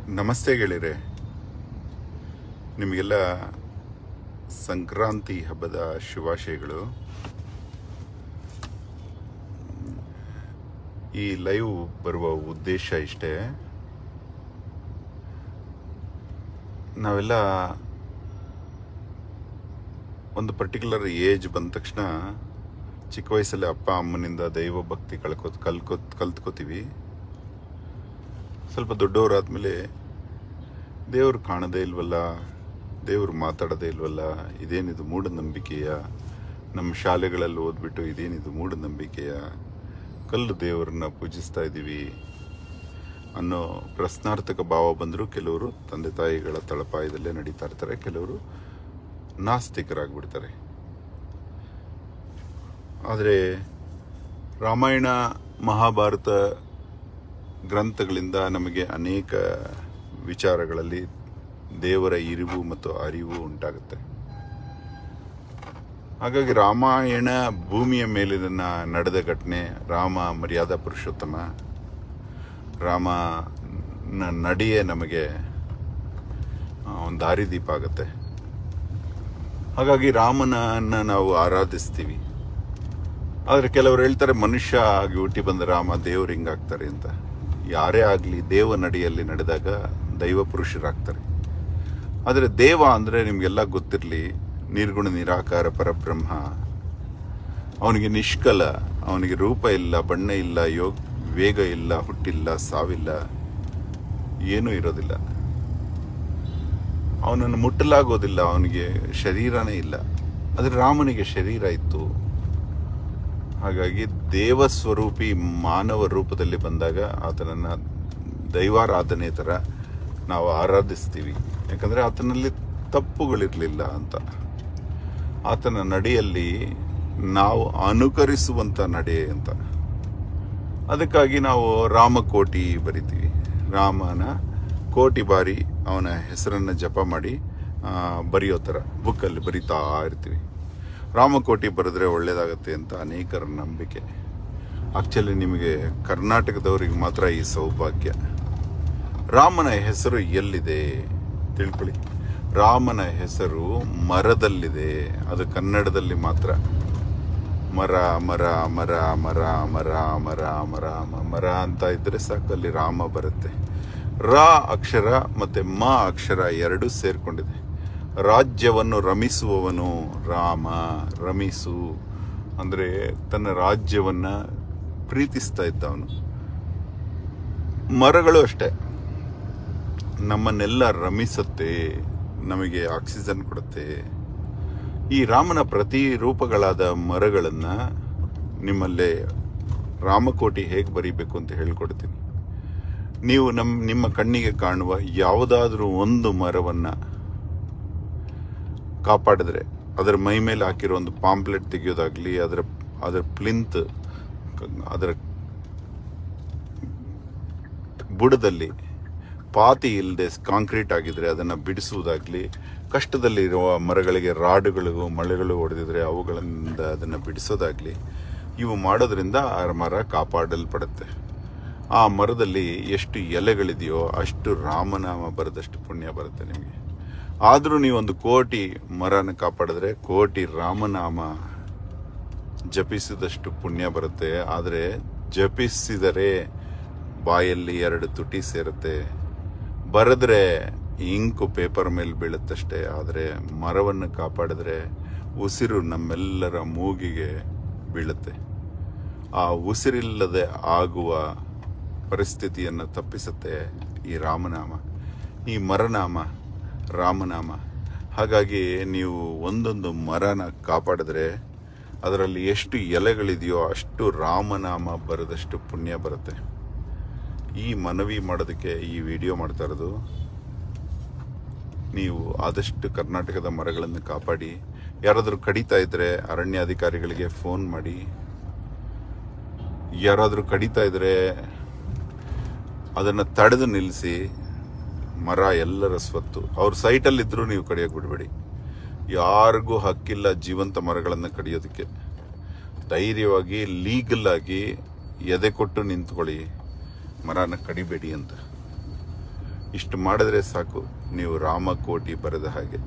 ನಮಸ್ತೆ ಗೆಳೆಯರೆ, ನಿಮಗೆಲ್ಲ ಸಂಕ್ರಾಂತಿ ಹಬ್ಬದ ಶುಭಾಶಯಗಳು. ಈ ಲೈವ್ ಬರುವ ಉದ್ದೇಶ ಇಷ್ಟೇ. ನಾವೆಲ್ಲ ಒಂದು ಪರ್ಟಿಕ್ಯುಲರ್ ಏಜ್ ಬಂದ ತಕ್ಷಣ ಚಿಕ್ಕ ವಯಸ್ಸಲ್ಲಿ ಅಪ್ಪ ಅಮ್ಮನಿಂದ ದೈವ ಭಕ್ತಿ ಕಲ್ತ್ಕೋತೀವಿ. ಸ್ವಲ್ಪ ದೊಡ್ಡವರಾದ್ಮೇಲೆ ದೇವರು ಕಾಣದೇ ಇಲ್ವಲ್ಲ, ದೇವರು ಮಾತಾಡೋದೇ ಇಲ್ವಲ್ಲ, ಇದೇನಿದು ಮೂಢನಂಬಿಕೆಯ, ನಮ್ಮ ಶಾಲೆಗಳಲ್ಲಿ ಓದ್ಬಿಟ್ಟು ಇದೇನಿದು ಮೂಢನಂಬಿಕೆಯ, ಕಲ್ಲು ದೇವರನ್ನ ಪೂಜಿಸ್ತಾ ಇದ್ದೀವಿ ಅನ್ನೋ ಪ್ರಶ್ನಾರ್ಥಕ ಭಾವ ಬಂದರೂ ಕೆಲವರು ತಂದೆ ತಾಯಿಗಳ ತಳಪಾಯದಲ್ಲೇ ನಡೀತಾ ಇರ್ತಾರೆ, ಕೆಲವರು ನಾಸ್ತಿಕರಾಗ್ಬಿಡ್ತಾರೆ. ಆದರೆ ರಾಮಾಯಣ ಮಹಾಭಾರತ ಗ್ರಂಥಗಳಿಂದ ನಮಗೆ ಅನೇಕ ವಿಚಾರಗಳಲ್ಲಿ ದೇವರ ಇರಿವು ಮತ್ತು ಅರಿವು ಉಂಟಾಗುತ್ತೆ. ಹಾಗಾಗಿ ರಾಮಾಯಣ ಭೂಮಿಯ ಮೇಲಿನ ನಡೆದ ಘಟನೆ, ರಾಮ ಮರ್ಯಾದಾ ಪುರುಷೋತ್ತಮ, ರಾಮನ ನಡೆಯೇ ನಮಗೆ ಒಂದು ದಾರಿದೀಪ ಆಗುತ್ತೆ. ಹಾಗಾಗಿ ರಾಮನನ್ನು ನಾವು ಆರಾಧಿಸ್ತೀವಿ. ಆದರೆ ಕೆಲವರು ಹೇಳ್ತಾರೆ, ಮನುಷ್ಯ ಆಗಿ ಹುಟ್ಟಿ ಬಂದ ರಾಮ ದೇವರು ಹಿಂಗಾಗ್ತಾರೆ ಅಂತ. ಯಾರೇ ಆಗಲಿ ದೇವ ನಡೆಯಲ್ಲಿ ನಡೆದಾಗ ದೈವ ಪುರುಷರಾಗ್ತಾರೆ. ಆದರೆ ದೇವ ಅಂದರೆ ನಿಮಗೆಲ್ಲ ಗೊತ್ತಿರಲಿ, ನಿರ್ಗುಣ ನಿರಾಕಾರ ಪರಬ್ರಹ್ಮ. ಅವನಿಗೆ ನಿಷ್ಕಲ, ಅವನಿಗೆ ರೂಪ ಇಲ್ಲ, ಬಣ್ಣ ಇಲ್ಲ, ವೇಗ ಇಲ್ಲ, ಹುಟ್ಟಿಲ್ಲ, ಸಾವಿಲ್ಲ, ಏನೂ ಇರೋದಿಲ್ಲ. ಅವನನ್ನು ಮುಟ್ಟಲಾಗೋದಿಲ್ಲ, ಅವನಿಗೆ ಶರೀರನೇ ಇಲ್ಲ. ಆದರೆ ರಾಮನಿಗೆ ಶರೀರ ಇತ್ತು. ಹಾಗಾಗಿ ದೇವಸ್ವರೂಪಿ ಮಾನವ ರೂಪದಲ್ಲಿ ಬಂದಾಗ ಆತನನ್ನು ದೈವಾರಾಧನೆ ಥರ ನಾವು ಆರಾಧಿಸ್ತೀವಿ. ಯಾಕಂದರೆ ಆತನಲ್ಲಿ ತಪ್ಪುಗಳಿರಲಿಲ್ಲ ಅಂತ. ಆತನ ನಡೆಯಲ್ಲಿ ನಾವು ಅನುಕರಿಸುವಂಥ ನಡೆ ಅಂತ. ಅದಕ್ಕಾಗಿ ನಾವು ರಾಮಕೋಟಿ ಬರಿತೀವಿ. ರಾಮನ ಕೋಟಿ ಬಾರಿ ಅವನ ಹೆಸರನ್ನು ಜಪ ಮಾಡಿ ಬರೆಯೋ ಥರ ಬುಕ್ಕಲ್ಲಿ ಬರಿತಾ ಇರ್ತೀವಿ. ರಾಮಕೋಟಿ ಬರೆದ್ರೆ ಒಳ್ಳೇದಾಗತ್ತೆ ಅಂತ ಅನೇಕರ ನಂಬಿಕೆ. ಆಕ್ಚುಲಿ ನಿಮಗೆ ಕರ್ನಾಟಕದವರಿಗೆ ಮಾತ್ರ ಈ ಸೌಭಾಗ್ಯ. ರಾಮನ ಹೆಸರು ಎಲ್ಲಿದೆ ತಿಳ್ಕೊಳ್ಳಿ. ರಾಮನ ಹೆಸರು ಮರದಲ್ಲಿದೆ. ಅದು ಕನ್ನಡದಲ್ಲಿ ಮಾತ್ರ. ಮರ ಮರ ಮರ ಮರ ಮರ ಮರ ಮರ ಮರ ಅಂತ ಇದ್ರೆ ಸಾಕು, ಅಲ್ಲಿ ರಾಮ ಬರುತ್ತೆ. ರ ಅಕ್ಷರ ಮತ್ತೆ ಮ ಅಕ್ಷರ ಎರಡೂ ಸೇರ್ಕೊಂಡಿದೆ. ರಾಜ್ಯವನ್ನು ರಮಿಸುವವನು ರಾಮ. ರಮಿಸು ಅಂದರೆ ತನ್ನ ರಾಜ್ಯವನ್ನ ಪ್ರೀತಿಸ್ತಾ ಇದ್ದವನು. ಮರಗಳು ಅಷ್ಟೆ, ನಮ್ಮನ್ನೆಲ್ಲ ರಮಿಸುತ್ತೆ, ನಮಗೆ ಆಕ್ಸಿಜನ್ ಕೊಡುತ್ತೆ. ಈ ರಾಮನ ಪ್ರತಿ ರೂಪಗಳಾದ ಮರಗಳನ್ನು ನಿಮ್ಮಲ್ಲೇ ರಾಮಕೋಟಿ ಹೇಗೆ ಬರೀಬೇಕು ಅಂತ ಹೇಳ್ಕೊಡ್ತೀನಿ. ನೀವು ನಿಮ್ಮ ಕಣ್ಣಿಗೆ ಕಾಣುವ ಯಾವುದಾದ್ರೂ ಒಂದು ಮರವನ್ನು ಕಾಪಾಡಿದ್ರೆ, ಅದರ ಮೈ ಮೇಲೆ ಹಾಕಿರೋ ಒಂದು ಪಾಂಪ್ಲೆಟ್ ತೆಗೆಯೋದಾಗ್ಲಿ, ಅದರ ಪ್ಲಿಂತ್, ಅದರ ಬುಡದಲ್ಲಿ ಪಾತಿ ಇಲ್ಲದೆ ಕಾಂಕ್ರೀಟ್ ಆಗಿದ್ರೆ ಅದನ್ನು ಬಿಡಿಸುವುದಾಗ್ಲಿ, ಕಷ್ಟದಲ್ಲಿರುವ ಮರಗಳಿಗೆ ರಾಡುಗಳು ಮಳೆಗಳು ಹೊಡೆದಿದ್ರೆ ಅವುಗಳಿಂದ ಅದನ್ನು ಬಿಡಿಸೋದಾಗ್ಲಿ, ಇವು ಮಾಡೋದ್ರಿಂದ ಆ ಮರ ಕಾಪಾಡಲ್ಪಡುತ್ತೆ. ಆ ಮರದಲ್ಲಿ ಎಷ್ಟು ಎಲೆಗಳಿದೆಯೋ ಅಷ್ಟು ರಾಮನಾಮ ಬರೆದಷ್ಟು ಪುಣ್ಯ ಬರುತ್ತೆ ನಿಮಗೆ. ಆದರೂ ನೀವೊಂದು ಕೋಟಿ ಮರನ ಕಾಪಾಡಿದ್ರೆ ಕೋಟಿ ರಾಮನಾಮ ಜಪಿಸಿದಷ್ಟು ಪುಣ್ಯ ಬರುತ್ತೆ. ಆದರೆ ಜಪಿಸಿದರೆ ಬಾಯಲ್ಲಿ 2 ತುಟಿ ಸೇರುತ್ತೆ, ಬರೆದ್ರೆ ಇಂಕು ಪೇಪರ್ ಮೇಲೆ ಬೀಳುತ್ತಷ್ಟೇ. ಆದರೆ ಮರವನ್ನು ಕಾಪಾಡಿದ್ರೆ ಉಸಿರು ನಮ್ಮೆಲ್ಲರ ಮೂಗಿಗೆ ಬೀಳುತ್ತೆ. ಆ ಉಸಿರಿಲ್ಲದೆ ಆಗುವ ಪರಿಸ್ಥಿತಿಯನ್ನು ತಪ್ಪಿಸುತ್ತೆ ಈ ರಾಮನಾಮ, ಈ ಮರನಾಮ, ರಾಮನಾಮ. ಹಾಗಾಗಿ ನೀವು ಒಂದೊಂದು ಮರನ ಕಾಪಾಡಿದ್ರೆ ಅದರಲ್ಲಿ ಎಷ್ಟು ಎಲೆಗಳಿದೆಯೋ ಅಷ್ಟು ರಾಮನಾಮ ಬರೆದಷ್ಟು ಪುಣ್ಯ ಬರುತ್ತೆ. ಈ ಮನವಿ ಮಾಡೋದಕ್ಕೆ ಈ ವಿಡಿಯೋ ಮಾಡ್ತಾ ಇರೋದು. ನೀವು ಆದಷ್ಟು ಕರ್ನಾಟಕದ ಮರಗಳನ್ನು ಕಾಪಾಡಿ. ಯಾರಾದರೂ ಕಡಿತಾ ಇದ್ರೆ ಅರಣ್ಯಾಧಿಕಾರಿಗಳಿಗೆ ಫೋನ್ ಮಾಡಿ. ಯಾರಾದರೂ ಕಡಿತಾ ಇದ್ರೆ ಅದನ್ನು ತಡೆದು ನಿಲ್ಲಿಸಿ. ಮರ ಎಲ್ಲರ ಸ್ವತ್ತು. ಅವ್ರ ಸೈಟಲ್ಲಿದ್ದರೂ ನೀವು ಕಡಿಯೋಕೆ ಬಿಡಬೇಡಿ. ಯಾರಿಗೂ ಹಕ್ಕಿಲ್ಲ ಜೀವಂತ ಮರಗಳನ್ನು ಕಡಿಯೋದಕ್ಕೆ. ಧೈರ್ಯವಾಗಿ ಲೀಗಲ್ ಆಗಿ ಎದೆ ಕೊಟ್ಟು ನಿಂತ್ಕೊಳ್ಳಿ, ಮರನ ಕಡಿಬೇಡಿ ಅಂತ. ಇಷ್ಟು ಮಾಡಿದ್ರೆ ಸಾಕು, ನೀವು ರಾಮಕೋಟಿ ಬರೆದ ಹಾಗೆ.